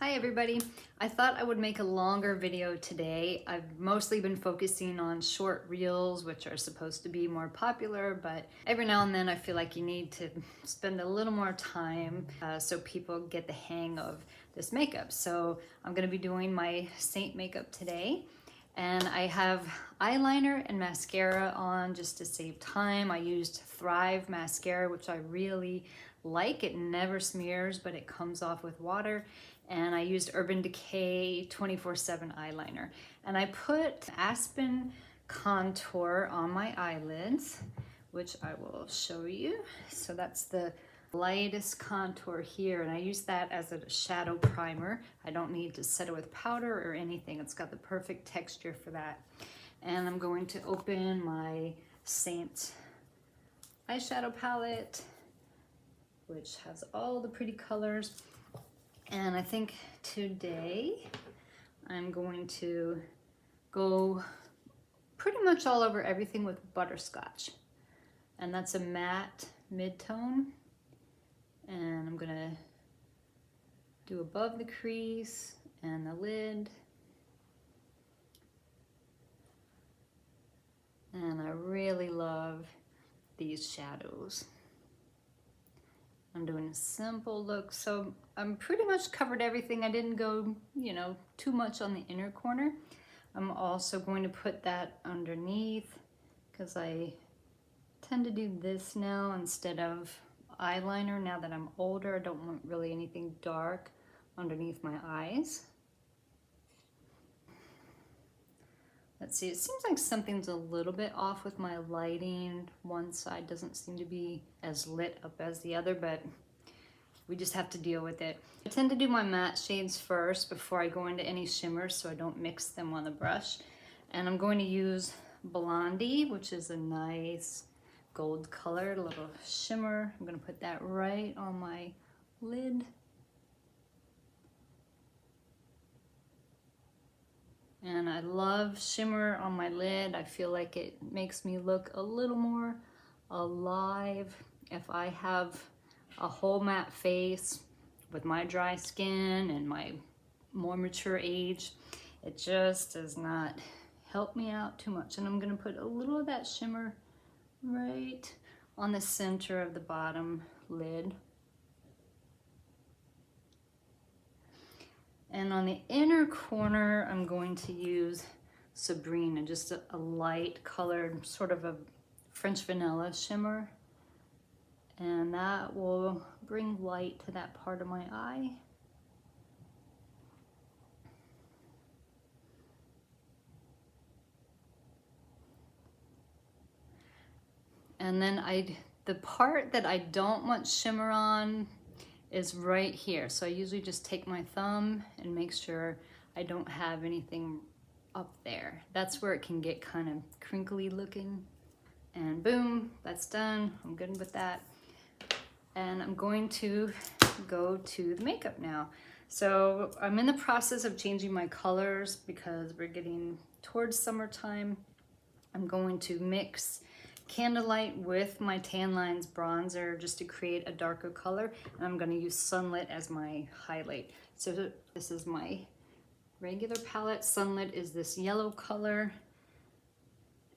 Hi everybody. I thought I would make a longer video today. I've mostly been focusing on short reels, which are supposed to be more popular, but every now and then I feel like you need to spend a little more time so people get the hang of this makeup. So I'm gonna be doing my Saint makeup today. And I have eyeliner and mascara on just to save time. I used Thrive mascara, which I really like. It never smears, but it comes off with water. And I used Urban Decay 24/7 eyeliner. And I put Aspen contour on my eyelids, which I will show you. So that's the lightest contour here, and I use that as a shadow primer. I don't need to set it with powder or anything. It's got the perfect texture for that. And I'm going to open my Saint eyeshadow palette, which has all the pretty colors. And I think today I'm going to go pretty much all over everything with Butterscotch. And that's a matte mid-tone. And I'm gonna do above the crease and the lid. And I really love these shadows. I'm doing a simple look, so I'm pretty much covered everything. I didn't go, too much on the inner corner. I'm also going to put that underneath because I tend to do this now instead of eyeliner. Now that I'm older, I don't want really anything dark underneath my eyes. Let's see, it seems like something's a little bit off with my lighting. One side doesn't seem to be as lit up as the other, but we just have to deal with it. I tend to do my matte shades first before I go into any shimmers so I don't mix them on the brush. And I'm going to use Blondie, which is a nice gold colored little shimmer. I'm gonna put that right on my lid. And I love shimmer on my lid. I feel like it makes me look a little more alive. If I have a whole matte face with my dry skin and my more mature age, it just does not help me out too much. And I'm gonna put a little of that shimmer right on the center of the bottom lid. And on the inner corner, I'm going to use Sabrina, just a light colored, sort of a French vanilla shimmer. And that will bring light to that part of my eye. And then the part that I don't want shimmer on is right here. So I usually just take my thumb and make sure I don't have anything up there. That's where it can get kind of crinkly looking. And boom, that's done. I'm good with that. And I'm going to go to the makeup now. So I'm in the process of changing my colors because we're getting towards summertime. I'm going to mix Candlelight with my Tan Lines bronzer just to create a darker color, and I'm going to use Sunlit as my highlight. So this is my regular palette. Sunlit is this yellow color,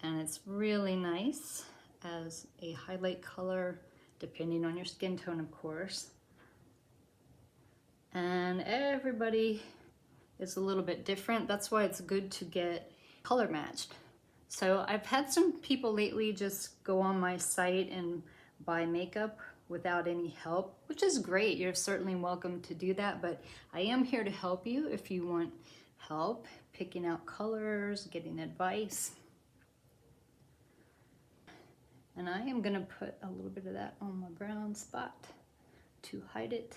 and it's really nice as a highlight color depending on your skin tone, of course. And everybody is a little bit different. That's why it's good to get color matched. So I've had some people lately just go on my site and buy makeup without any help, which is great. You're certainly welcome to do that, but I am here to help you if you want help picking out colors, getting advice. And I am gonna put a little bit of that on my brown spot to hide it.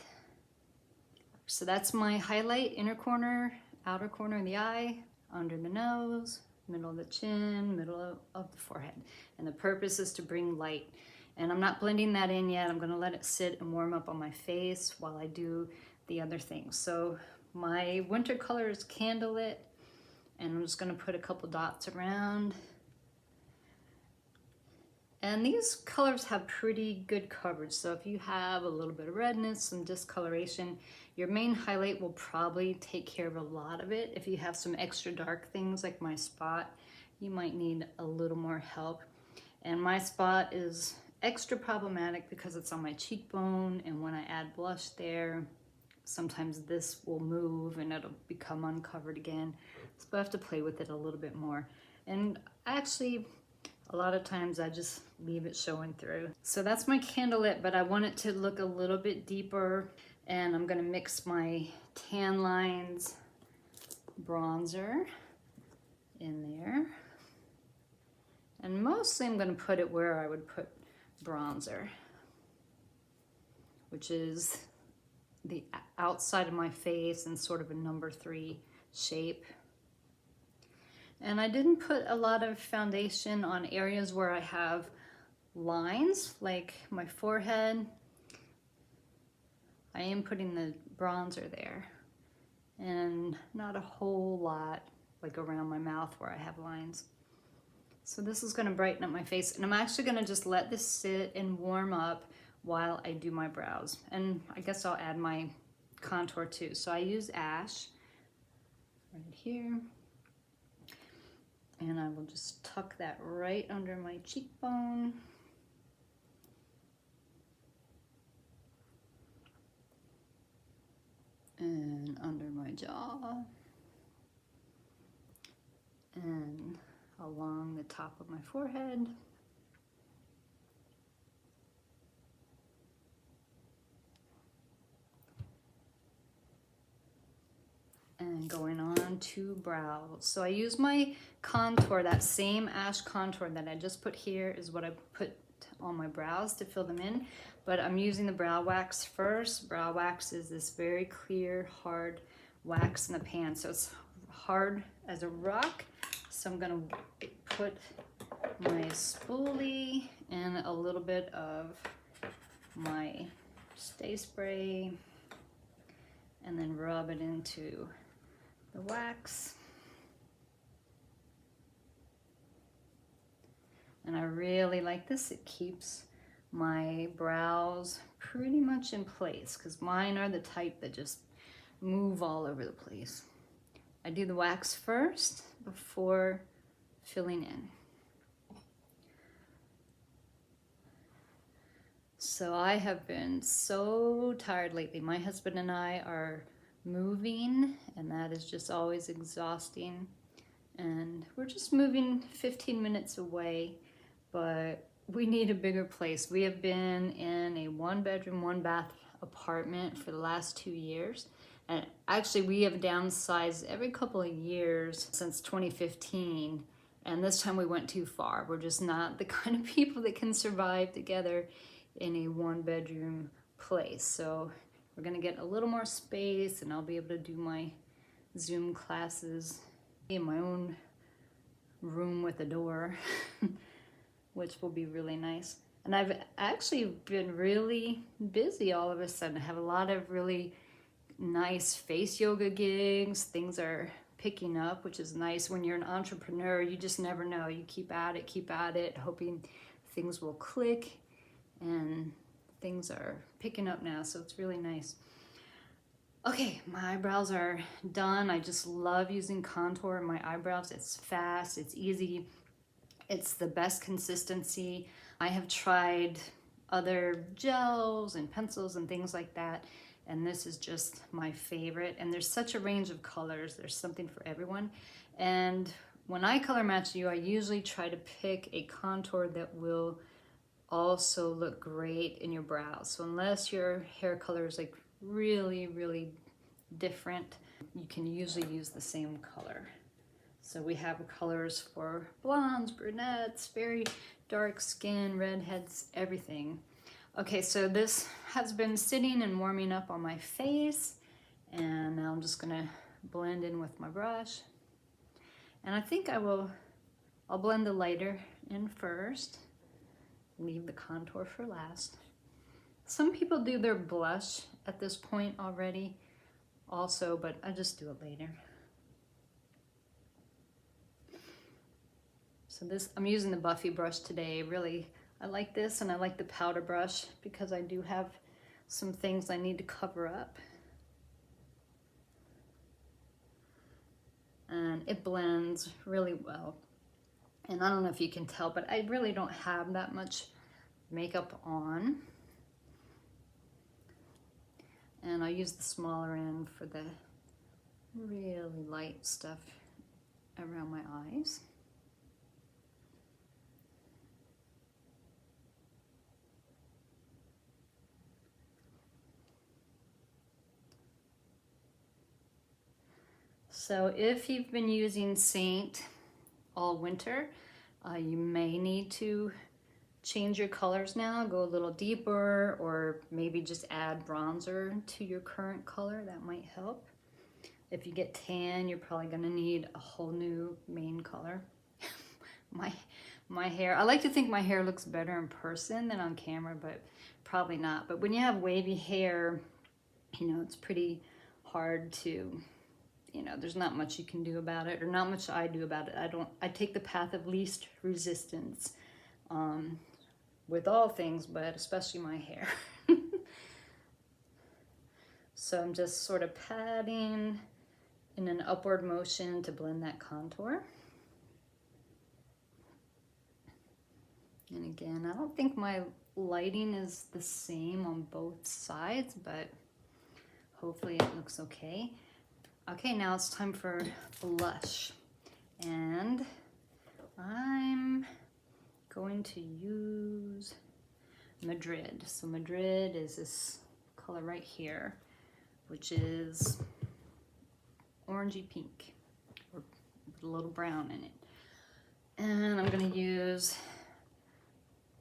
So that's my highlight: inner corner, outer corner of the eye, under the nose, middle of the chin, middle of the forehead. And the purpose is to bring light. And I'm not blending that in yet. I'm gonna let it sit and warm up on my face while I do the other things. So my winter color is Candlelit, and I'm just gonna put a couple dots around. And these colors have pretty good coverage. So if you have a little bit of redness, some discoloration, your main highlight will probably take care of a lot of it. If you have some extra dark things like my spot, you might need a little more help. And my spot is extra problematic because it's on my cheekbone, and when I add blush there, sometimes this will move and it'll become uncovered again. So I have to play with it a little bit more. And actually, a lot of times I just leave it showing through. So that's my candle lit, but I want it to look a little bit deeper, and I'm gonna mix my Tan Lines bronzer in there. And mostly I'm gonna put it where I would put bronzer, which is the outside of my face and sort of a number 3 shape. And I didn't put a lot of foundation on areas where I have lines, like my forehead. I am putting the bronzer there, and not a whole lot like around my mouth where I have lines. So this is gonna brighten up my face, and I'm actually gonna just let this sit and warm up while I do my brows. And I guess I'll add my contour too. So I use Ash right here, and I will just tuck that right under my cheekbone. And under my jaw. And along the top of my forehead. And going on to brows. So I use my contour, that same Ash contour that I just put here is what I put on my brows to fill them in. But I'm using the brow wax first. Brow wax is this very clear, hard wax in the pan. So it's hard as a rock. So I'm gonna put my spoolie and a little bit of my Stay Spray, and then rub it into the wax. And I really like this. It keeps my brows pretty much in place, because mine are the type that just move all over the place. I do the wax first before filling in. So I have been so tired lately. My husband and I are moving, and that is just always exhausting. And we're just moving 15 minutes away, but we need a bigger place. We have been in a 1-bedroom, 1-bath apartment for the last 2 years. And actually we have downsized every couple of years since 2015. And this time we went too far. We're just not the kind of people that can survive together in a 1-bedroom place. So we're gonna get a little more space, and I'll be able to do my Zoom classes in my own room with a door, which will be really nice. And I've actually been really busy all of a sudden. I have a lot of really nice face yoga gigs. Things are picking up, which is nice. When you're an entrepreneur, you just never know. You keep at it, hoping things will click, and things are picking up now, so it's really nice. Okay, my eyebrows are done. I just love using contour in my eyebrows. It's fast, it's easy, it's the best consistency. I have tried other gels and pencils and things like that, and this is just my favorite. And there's such a range of colors. There's something for everyone. And when I color match you, I usually try to pick a contour that will also look great in your brows. So unless your hair color is like really, really different, you can usually use the same color. So we have colors for blondes, brunettes, very dark skin, redheads, everything. Okay, so this has been sitting and warming up on my face, and now I'm just gonna blend in with my brush. And I think I'll blend the lighter in first, leave the contour for last. Some people do their blush at this point already also, but I just do it later. So this, I'm using the Buffy brush today. Really, I like this, and I like the powder brush because I do have some things I need to cover up. And it blends really well. And I don't know if you can tell, but I really don't have that much makeup on. And I use the smaller end for the really light stuff around my eyes. So if you've been using Saint all winter, you may need to change your colors now, go a little deeper, or maybe just add bronzer to your current color. That might help. If you get tan, you're probably gonna need a whole new main color. my hair, I like to think my hair looks better in person than on camera, but probably not. But when you have wavy hair, you know, it's pretty hard to, you know, there's not much you can do about it, or not much I do about it. I take the path of least resistance with all things, but especially my hair. So I'm just sort of patting in an upward motion to blend that contour. And again, I don't think my lighting is the same on both sides, but hopefully it looks okay. Okay, now it's time for blush. And I'm going to use Madrid. So Madrid is this color right here, which is orangey pink, or with a little brown in it. And I'm gonna use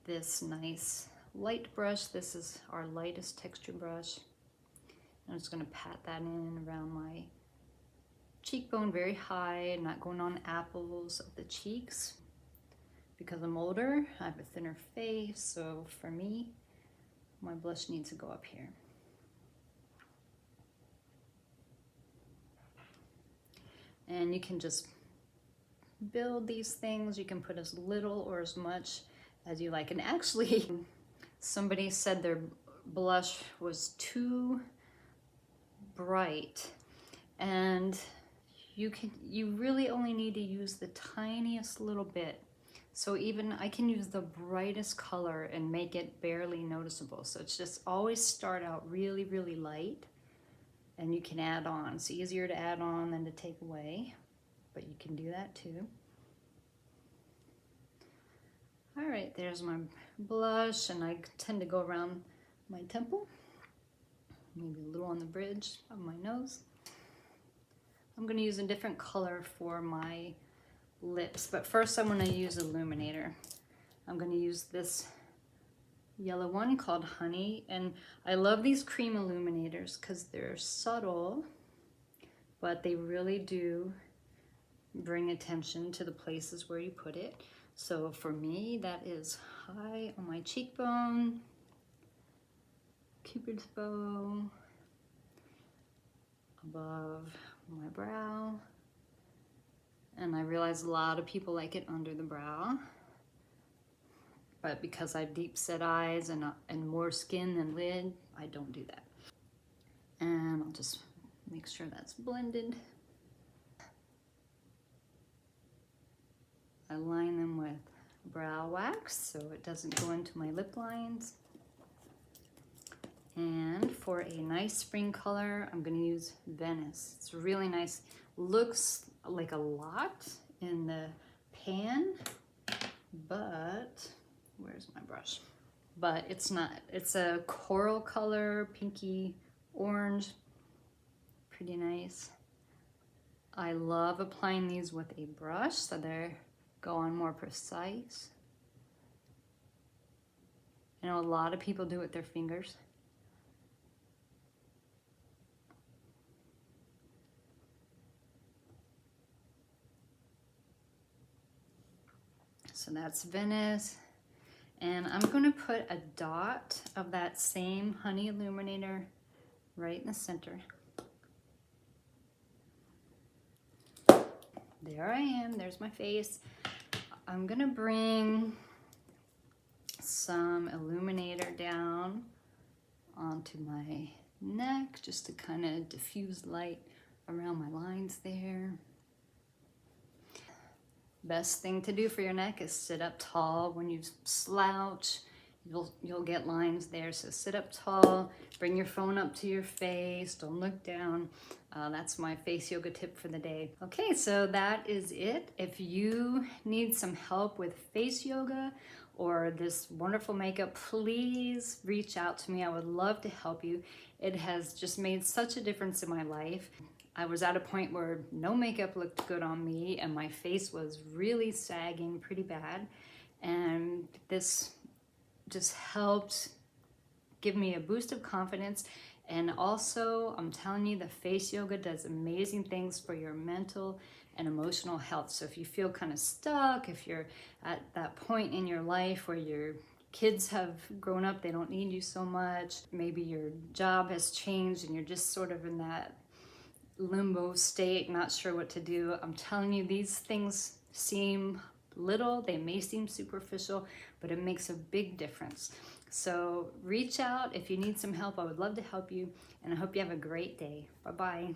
this nice light brush. This is our lightest texture brush. I'm just gonna pat that in around my cheekbone very high, not going on apples of the cheeks. Because I'm older, I have a thinner face, so for me, my blush needs to go up here. And you can just build these things. You can put as little or as much as you like. And actually, somebody said their blush was too bright, and you really only need to use the tiniest little bit. So even I can use the brightest color and make it barely noticeable. So it's just always start out really, really light, and you can add on. It's easier to add on than to take away, but you can do that too. All right, there's my blush, and I tend to go around my temple, maybe a little on the bridge of my nose. I'm gonna use a different color for my lips, but first I'm gonna use illuminator. I'm gonna use this yellow one called Honey, and I love these cream illuminators because they're subtle, but they really do bring attention to the places where you put it. So for me, that is high on my cheekbone, Cupid's bow, above my brow, and I realize a lot of people like it under the brow, but because I have deep set eyes and more skin than lid, I don't do that. And I'll just make sure that's blended. I line them with brow wax so it doesn't go into my lip lines. And for a nice spring color, I'm gonna use Venice. It's really nice. Looks like a lot in the pan, but where's my brush? But it's not. It's a coral color, pinky orange, pretty nice. I love applying these with a brush so they go on more precise. I know a lot of people do it with their fingers. So that's Venice. And I'm gonna put a dot of that same Honey illuminator right in the center. There I am, there's my face. I'm gonna bring some illuminator down onto my neck just to kind of diffuse light around my lines there. Best thing to do for your neck is sit up tall. When you slouch, you'll get lines there. So sit up tall, bring your phone up to your face, don't look down. That's my face yoga tip for the day. Okay, so that is it. If you need some help with face yoga or this wonderful makeup, please reach out to me. I would love to help you. It has just made such a difference in my life. I was at a point where no makeup looked good on me and my face was really sagging pretty bad. And this just helped give me a boost of confidence. And also, I'm telling you, the face yoga does amazing things for your mental and emotional health. So if you feel kind of stuck, if you're at that point in your life where your kids have grown up, they don't need you so much, maybe your job has changed and you're just sort of in that limbo state, not sure what to do, I'm telling you, these things seem little, they may seem superficial, but it makes a big difference. So reach out if you need some help. I would love to help you, and I hope you have a great day. Bye-bye.